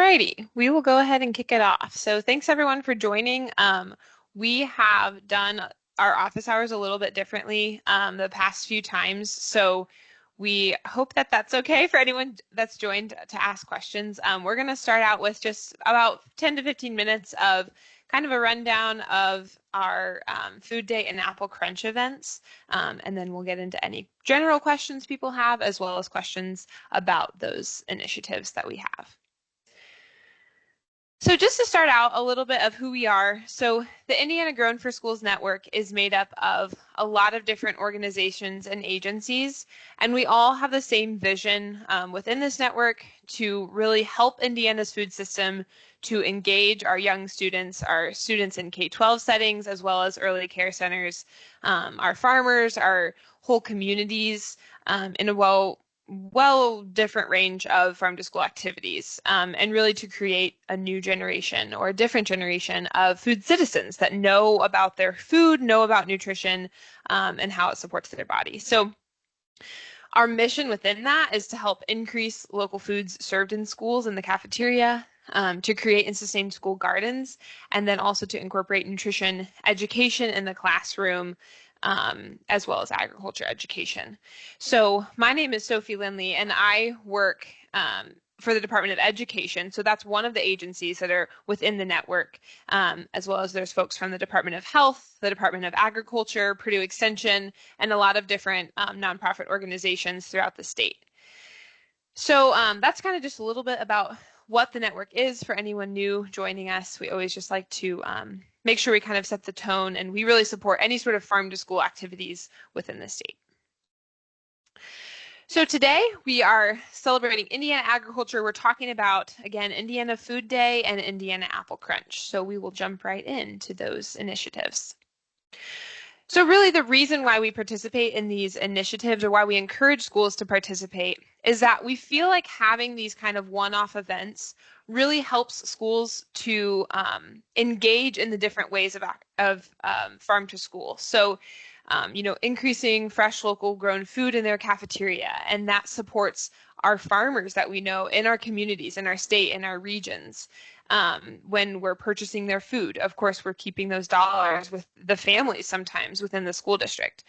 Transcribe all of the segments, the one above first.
Alrighty, we will go ahead and kick it off. So thanks everyone for joining. We have done our office hours a little bit differently the past few times. So we hope that that's okay for anyone that's joined to ask questions. We're going to start out with just about 10 to 15 minutes of kind of a rundown of our Food Day and Apple Crunch events. And then we'll get into any general questions people have, as well as questions about those initiatives that we have. So just to start out, a little bit of who we are. So the Indiana Grown for Schools Network is made up of a lot of different organizations and agencies, and we all have the same vision within this network to really help Indiana's food system to engage our young students, our students in K-12 settings, as well as early care centers, our farmers, our whole communities in a well different range of farm to school activities, and really to create a new generation or a different generation of food citizens that know about their food, know about nutrition, and how it supports their body. So our mission within that is to help increase local foods served in schools in the cafeteria, to create and sustain school gardens, and then also to incorporate nutrition education in the classroom, as well as agriculture education. So my name is Sophie Lindley, and I work for the Department of Education. So that's one of the agencies that are within the network, as well as there's folks from the Department of Health, the Department of Agriculture, Purdue Extension, and a lot of different nonprofit organizations throughout the state. So that's kind of just a little bit about what the network is for anyone new joining us. We always just like to make sure we kind of set the tone, and we really support any sort of farm to school activities within the state. So today we are celebrating Indiana agriculture. We're talking about, again, Indiana Food Day and Indiana Apple Crunch. So we will jump right into those initiatives. So really the reason why we participate in these initiatives, or why we encourage schools to participate, is that we feel like having these kind of one-off events really helps schools to engage in the different ways of farm to school. So, increasing fresh local grown food in their cafeteria, and that supports our farmers that we know in our communities, in our state, in our regions. When we're purchasing their food, of course, we're keeping those dollars with the families sometimes within the school district.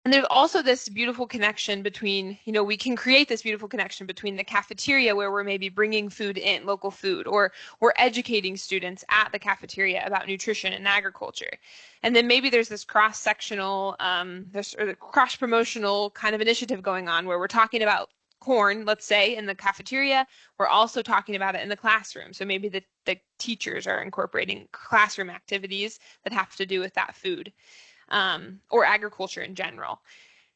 And there's also this beautiful connection between, we can create this beautiful connection between the cafeteria, where we're maybe bringing food in, local food, or we're educating students at the cafeteria about nutrition and agriculture. And then maybe there's this cross-sectional, or the cross-promotional kind of initiative going on where we're talking about corn, let's say, in the cafeteria. We're also talking about it in the classroom. So maybe the teachers are incorporating classroom activities that have to do with that food. Or agriculture in general.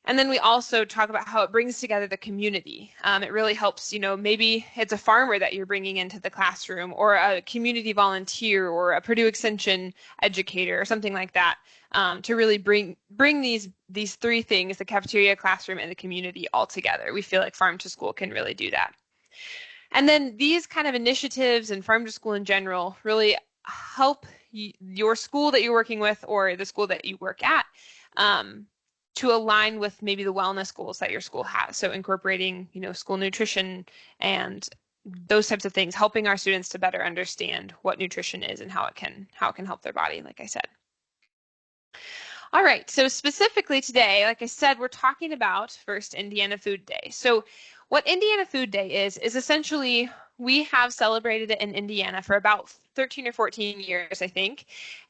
And then we also talk about how it brings together the community. It really helps, maybe it's a farmer that you're bringing into the classroom, or a community volunteer, or a Purdue Extension educator, or something like that, to really bring these three things, the cafeteria, classroom, and the community, all together. We feel like Farm to School can really do that. And then these kind of initiatives and Farm to School in general really help your school that you're working with, or the school that you work at, to align with maybe the wellness goals that your school has. So incorporating, school nutrition and those types of things, helping our students to better understand what nutrition is and how it can help their body, like I said. All right, so specifically today, like I said, we're talking about first Indiana Food Day. So what Indiana Food Day is essentially, we have celebrated it in Indiana for about 13 or 14 years, I think,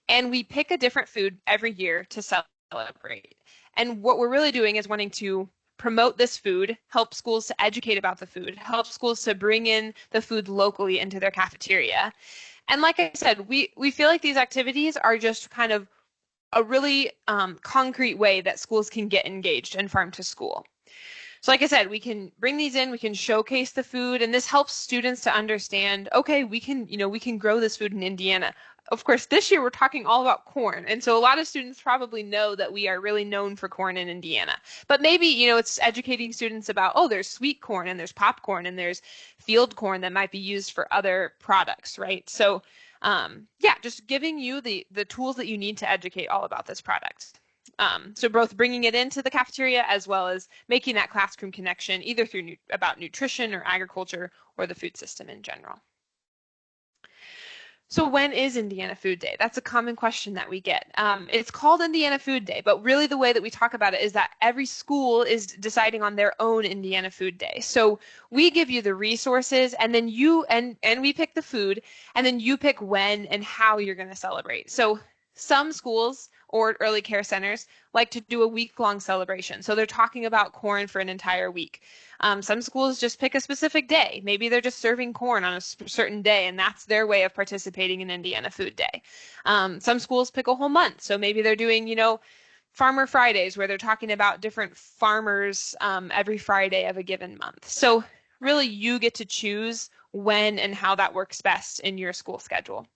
and we pick a different food every year to celebrate. And what we're really doing is wanting to promote this food, help schools to educate about the food, help schools to bring in the food locally into their cafeteria. And like I said, we feel like these activities are just kind of a really concrete way that schools can get engaged in Farm to School. So like I said, we can bring these in, we can showcase the food, and this helps students to understand, okay, we can grow this food in Indiana. Of course, this year we're talking all about corn, and so a lot of students probably know that we are really known for corn in Indiana. But maybe, it's educating students about, oh, there's sweet corn, and there's popcorn, and there's field corn that might be used for other products, right? So yeah, just giving you the tools that you need to educate all about this product. So both bringing it into the cafeteria as well as making that classroom connection, either through about nutrition or agriculture or the food system in general. So when is Indiana Food Day? That's a common question that we get. It's called Indiana Food Day, but really the way that we talk about it is that every school is deciding on their own Indiana Food Day. So we give you the resources, and then you and we pick the food, and then you pick when and how you're going to celebrate. So some schools or early care centers like to do a week-long celebration. So they're talking about corn for an entire week. Some schools just pick a specific day. Maybe they're just serving corn on a certain day, and that's their way of participating in Indiana Food Day. Some schools pick a whole month. So maybe they're doing, Farmer Fridays, where they're talking about different farmers every Friday of a given month. So really you get to choose when and how that works best in your school schedule.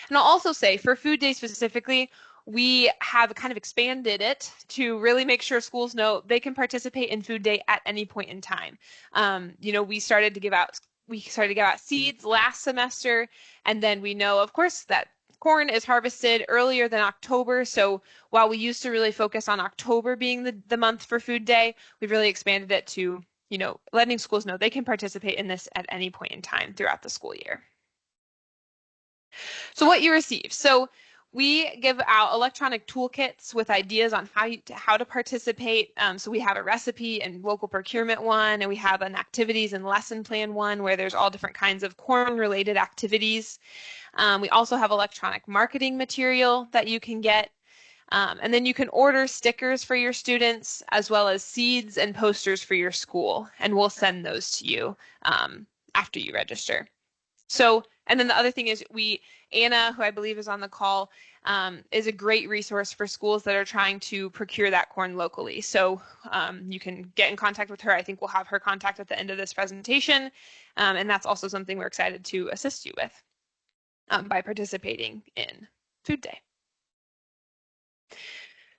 And I'll also say for Food Day specifically, we have kind of expanded it to really make sure schools know they can participate in Food Day at any point in time. We started to give out seeds last semester, and then we know, of course, that corn is harvested earlier than October. So while we used to really focus on October being the month for Food Day, we've really expanded it to, letting schools know they can participate in this at any point in time throughout the school year. So what you receive. So we give out electronic toolkits with ideas on how to participate. So we have a recipe and local procurement one, and we have an activities and lesson plan one where there's all different kinds of corn-related activities. We also have electronic marketing material that you can get. And then you can order stickers for your students as well as seeds and posters for your school, and we'll send those to you after you register. So, and then the other thing is Anna, who I believe is on the call, is a great resource for schools that are trying to procure that corn locally. So you can get in contact with her. I think we'll have her contact at the end of this presentation. And that's also something we're excited to assist you with by participating in Food Day.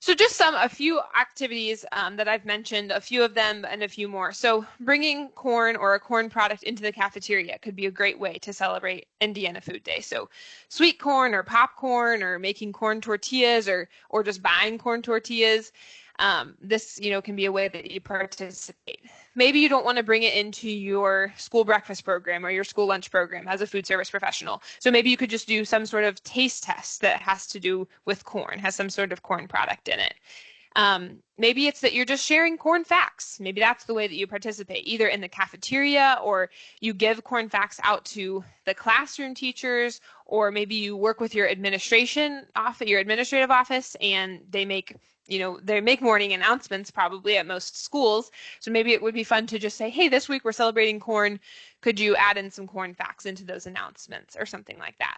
So just a few activities that I've mentioned, a few of them and a few more. So bringing corn or a corn product into the cafeteria could be a great way to celebrate Indiana Food Day. So sweet corn or popcorn or making corn tortillas or just buying corn tortillas. This, can be a way that you participate. Maybe you don't want to bring it into your school breakfast program or your school lunch program as a food service professional. So maybe you could just do some sort of taste test that has to do with corn, has some sort of corn product in it. Maybe it's that you're just sharing corn facts. Maybe that's the way that you participate, either in the cafeteria or you give corn facts out to the classroom teachers, or maybe you work with your administrative office, and they make morning announcements probably at most schools. So maybe it would be fun to just say, hey, this week we're celebrating corn. Could you add in some corn facts into those announcements or something like that?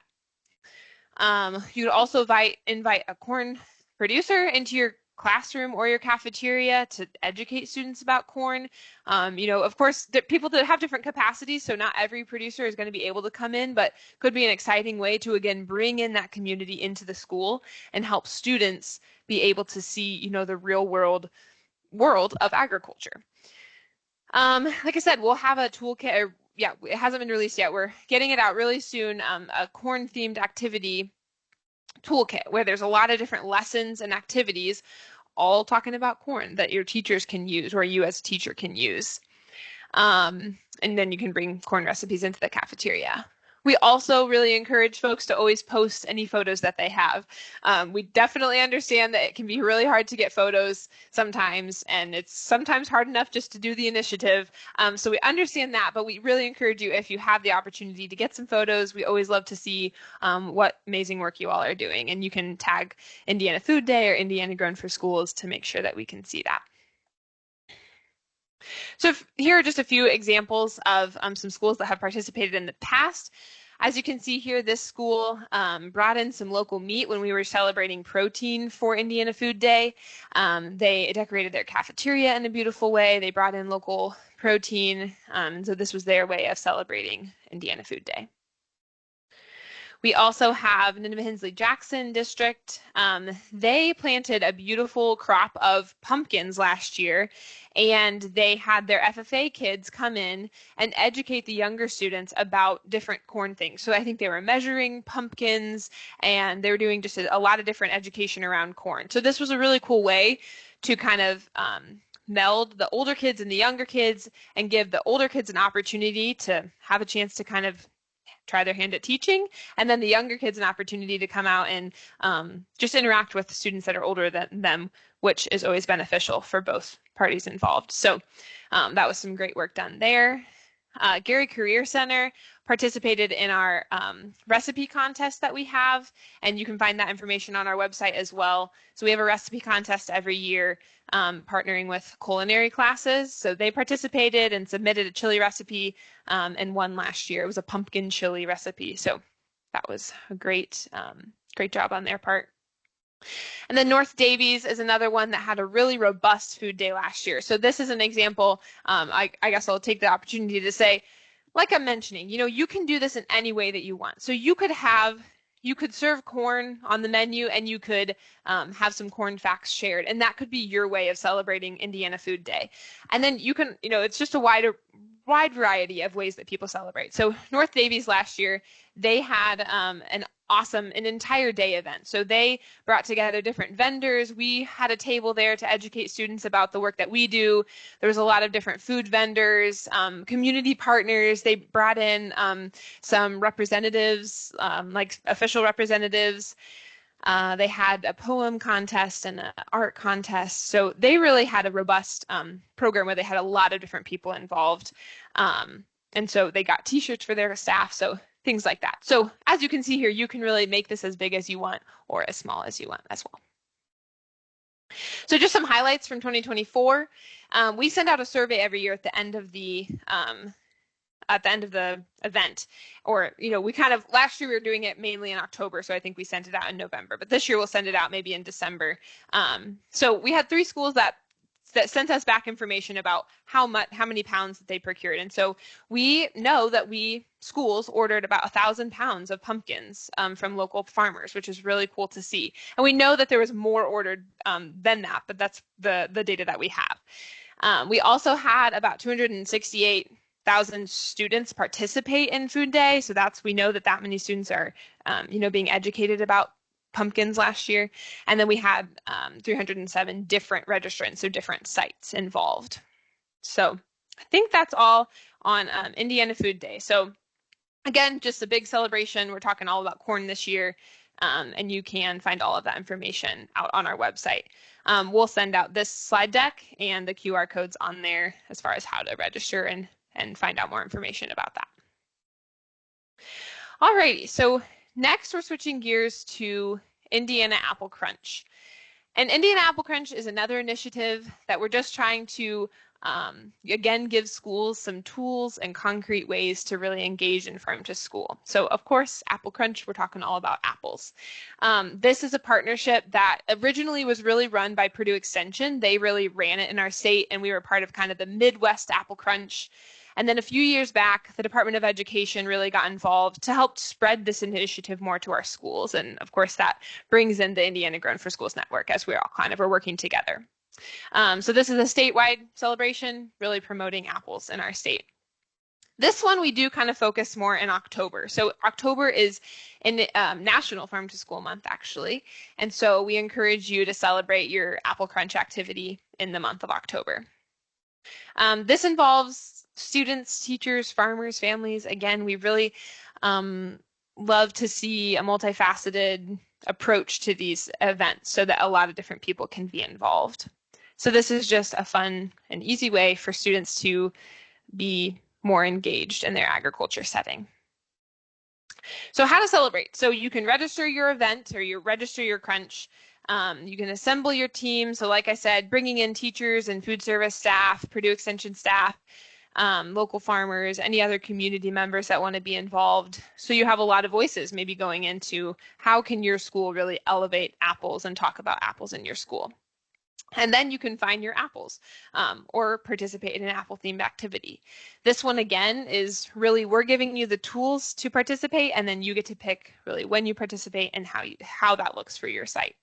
You could also invite a corn producer into your classroom or your cafeteria to educate students about corn. Of course, people that have different capacities, so not every producer is going to be able to come in, but could be an exciting way to, again, bring in that community into the school and help students be able to see, the real world of agriculture. Like I said, we'll have a toolkit. It hasn't been released yet. We're getting it out really soon. A corn-themed activity toolkit where there's a lot of different lessons and activities all talking about corn that your teachers can use, or you as a teacher can use. And then you can bring corn recipes into the cafeteria. We also really encourage folks to always post any photos that they have. We definitely understand that it can be really hard to get photos sometimes, and it's sometimes hard enough just to do the initiative. So we understand that, but we really encourage you, if you have the opportunity to get some photos, we always love to see what amazing work you all are doing. And you can tag Indiana Food Day or Indiana Grown for Schools to make sure that we can see that. So here are just a few examples of some schools that have participated in the past. As you can see here, this school brought in some local meat when we were celebrating protein for Indiana Food Day. They decorated their cafeteria in a beautiful way. They brought in local protein. So this was their way of celebrating Indiana Food Day. We also have Nineveh Hensley Jackson District. They planted a beautiful crop of pumpkins last year, and they had their FFA kids come in and educate the younger students about different corn things. So I think they were measuring pumpkins, and they were doing just a lot of different education around corn. So this was a really cool way to kind of meld the older kids and the younger kids and give the older kids an opportunity to have a chance to kind of try their hand at teaching, and then the younger kids an opportunity to come out and just interact with students that are older than them, which is always beneficial for both parties involved. So that was some great work done there. Gary Career Center participated in our recipe contest that we have, and you can find that information on our website as well. So we have a recipe contest every year partnering with culinary classes. So they participated and submitted a chili recipe and won last year. It was a pumpkin chili recipe. So that was a great job on their part. And then North Davies is another one that had a really robust food day last year. So this is an example. I guess I'll take the opportunity to say, like I'm mentioning, you can do this in any way that you want. So you could serve corn on the menu, and you could have some corn facts shared, and that could be your way of celebrating Indiana Food Day. And then you can, it's just a wide variety of ways that people celebrate. So North Davies last year, they had an entire day event. So they brought together different vendors. We had a table there to educate students about the work that we do. There was a lot of different food vendors, community partners. They brought in some representatives, like official representatives. They had a poem contest and an art contest. So they really had a robust program where they had a lot of different people involved. And so they got t-shirts for their staff. So things like that. So as you can see here, you can really make this as big as you want or as small as you want as well. So just some highlights from 2024. We send out a survey every year at the end of the event, or we last year we were doing it mainly in October, so I think we sent it out in November, but this year we'll send it out maybe in December. So we had 3 schools that sent us back information about how many pounds that they procured, and so we know that schools ordered about 1,000 pounds of pumpkins from local farmers, which is really cool to see. And we know that there was more ordered than that, but that's the data that we have. We also had about 268,000 students participate in Food Day, so we know that many students are being educated about pumpkins last year. And then we had 307 different registrants, so different sites involved. So I think that's all on Indiana Food Day. So again, just a big celebration. We're talking all about corn this year, and you can find all of that information out on our website. We'll send out this slide deck and the QR codes on there as far as how to register and find out more information about that. Alrighty, so next we're switching gears to Indiana Apple Crunch. And Indiana Apple Crunch is another initiative that we're just trying to, again, give schools some tools and concrete ways to really engage in farm to school. So of course, Apple Crunch, we're talking all about apples. This is a partnership that originally was really run by Purdue Extension. They really ran it in our state, and we were part of kind of the Midwest Apple Crunch. And then a few years back, the Department of Education really got involved to help spread this initiative more to our schools. And of course, that brings in the Indiana Grown for Schools Network as we all kind of are working together. So this is a statewide celebration, really promoting apples in our state. This one we do kind of focus more in October. So October is in National Farm to School Month, actually. And so we encourage you to celebrate your Apple Crunch activity in the month of October. This involves students, teachers, farmers, families. Again, we really love to see a multifaceted approach to these events so that a lot of different people can be involved. So this is just a fun and easy way for students to be more engaged in their agriculture setting. So how to celebrate? So you can register your event or register your crunch. You can assemble your team. So like I said, bringing in teachers and food service staff, Purdue Extension staff, local farmers, any other community members that want to be involved. So you have a lot of voices maybe going into how can your school really elevate apples and talk about apples in your school. And then you can find your apples or participate in an apple-themed activity. This one, again, is really we're giving you the tools to participate, and then you get to pick really when you participate and how that looks for your site.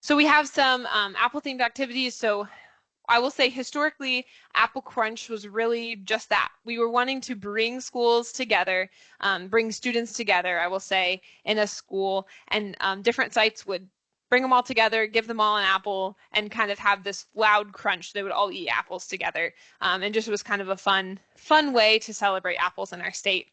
So we have some apple-themed activities. So I will say historically, Apple Crunch was really just that. We were wanting to bring schools together, bring students together, I will say, in a school, and different sites would bring them all together, give them all an apple, and kind of have this loud crunch. They would all eat apples together, and just was kind of a fun way to celebrate apples in our state.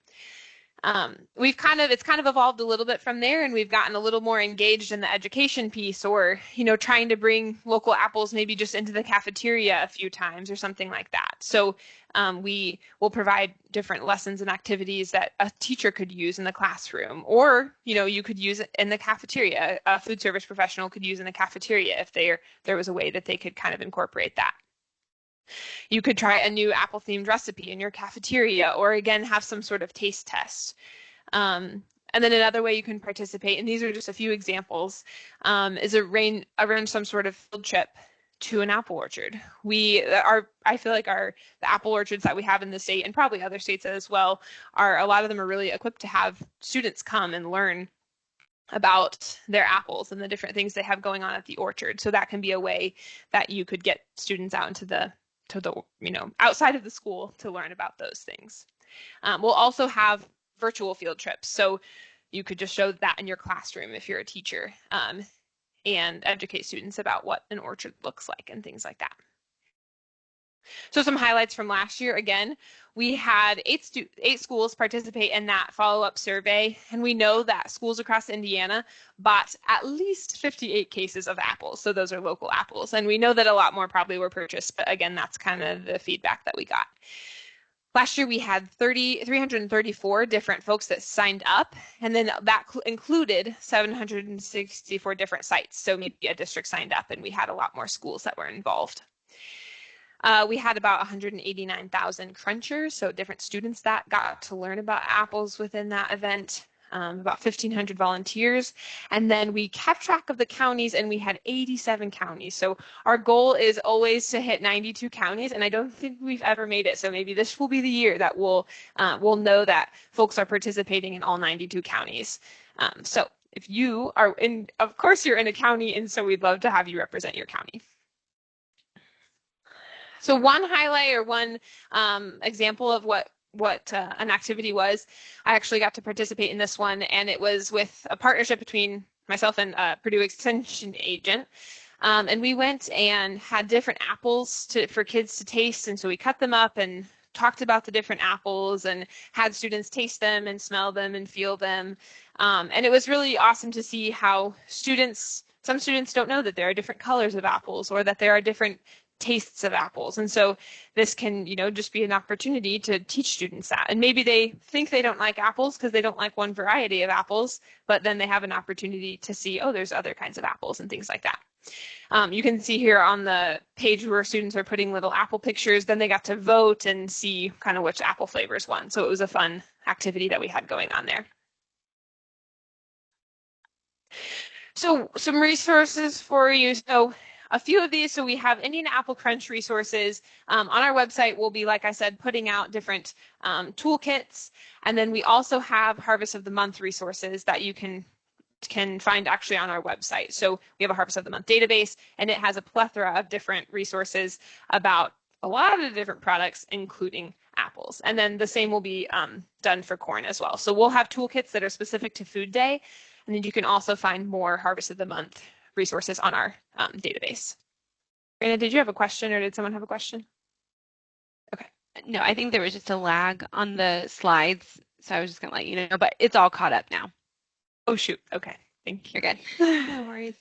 It's kind of evolved a little bit from there, and we've gotten a little more engaged in the education piece, or trying to bring local apples maybe just into the cafeteria a few times or something like that. So we will provide different lessons and activities that a teacher could use in the classroom, or you could use it in the cafeteria. A food service professional could use in the cafeteria if there was a way that they could kind of incorporate that. You could try a new apple-themed recipe in your cafeteria, or again, have some sort of taste test. And then another way you can participate, and these are just a few examples, is arrange some sort of field trip to an apple orchard. I feel like the apple orchards that we have in the state, and probably other states as well, a lot of them are really equipped to have students come and learn about their apples and the different things they have going on at the orchard. So that can be a way that you could get students out into the outside of the school to learn about those things. We'll also have virtual field trips. So you could just show that in your classroom if you're a teacher, and educate students about what an orchard looks like and things like that. So some highlights from last year. Again, we had 8 schools participate in that follow-up survey, and we know that schools across Indiana bought at least 58 cases of apples. So those are local apples, and we know that a lot more probably were purchased, but again, that's kind of the feedback that we got. Last year, we had 334 different folks that signed up, and then that included 764 different sites. So maybe a district signed up, and we had a lot more schools that were involved. We had about 189,000 crunchers, so different students that got to learn about apples within that event, about 1,500 volunteers. And then we kept track of the counties, and we had 87 counties. So our goal is always to hit 92 counties, and I don't think we've ever made it. So maybe this will be the year that we'll know that folks are participating in all 92 counties. So if you are of course you're in a county, and so we'd love to have you represent your county. So one highlight or one example of what an activity was, I actually got to participate in this one, and it was with a partnership between myself and Purdue Extension agent. And we went and had different apples for kids to taste, and so we cut them up and talked about the different apples and had students taste them and smell them and feel them. And it was really awesome to see how some students don't know that there are different colors of apples, or that there are different tastes of apples. And so this can, just be an opportunity to teach students that. And maybe they think they don't like apples because they don't like one variety of apples, but then they have an opportunity to see, oh, there's other kinds of apples and things like that. You can see here on the page where students are putting little apple pictures, then they got to vote and see kind of which apple flavors won. So it was a fun activity that we had going on there. So some resources for you. So a few of these, so we have Indiana Apple Crunch resources. On our website, we'll be, like I said, putting out different toolkits. And then we also have Harvest of the Month resources that you can find actually on our website. So we have a Harvest of the Month database, and it has a plethora of different resources about a lot of different products, including apples. And then the same will be done for corn as well. So we'll have toolkits that are specific to Food Day, and then you can also find more Harvest of the Month resources on our database. Brandon, did you have a question, or did someone have a question? Okay. No, I think there was just a lag on the slides, so I was just going to let you know, but it's all caught up now. Oh, shoot. Okay. Thank you. You're good. No worries.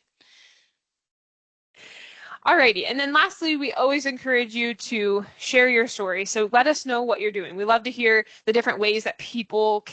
Alrighty, and then lastly, we always encourage you to share your story. So let us know what you're doing. We love to hear the different ways that people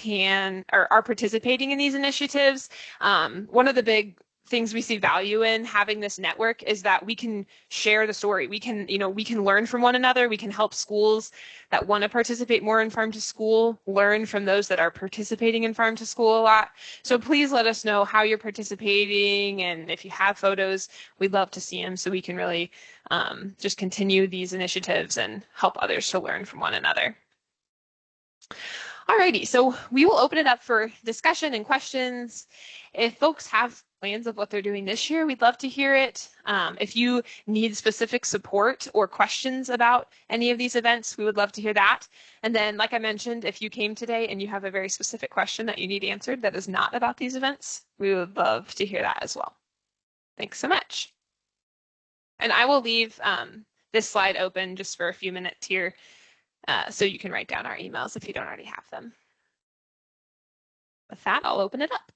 are participating in these initiatives. One of the big things we see value in having this network is that we can share the story. We can, we can learn from one another. We can help schools that want to participate more in Farm to School learn from those that are participating in Farm to School a lot. So please let us know how you're participating, and if you have photos, we'd love to see them so we can really just continue these initiatives and help others to learn from one another. Alrighty, so we will open it up for discussion and questions. If folks have plans of what they're doing this year, we'd love to hear it. If you need specific support or questions about any of these events, we would love to hear that. And then, like I mentioned, if you came today and you have a very specific question that you need answered that is not about these events, we would love to hear that as well. Thanks so much. And I will leave this slide open just for a few minutes here so you can write down our emails if you don't already have them. With that, I'll open it up.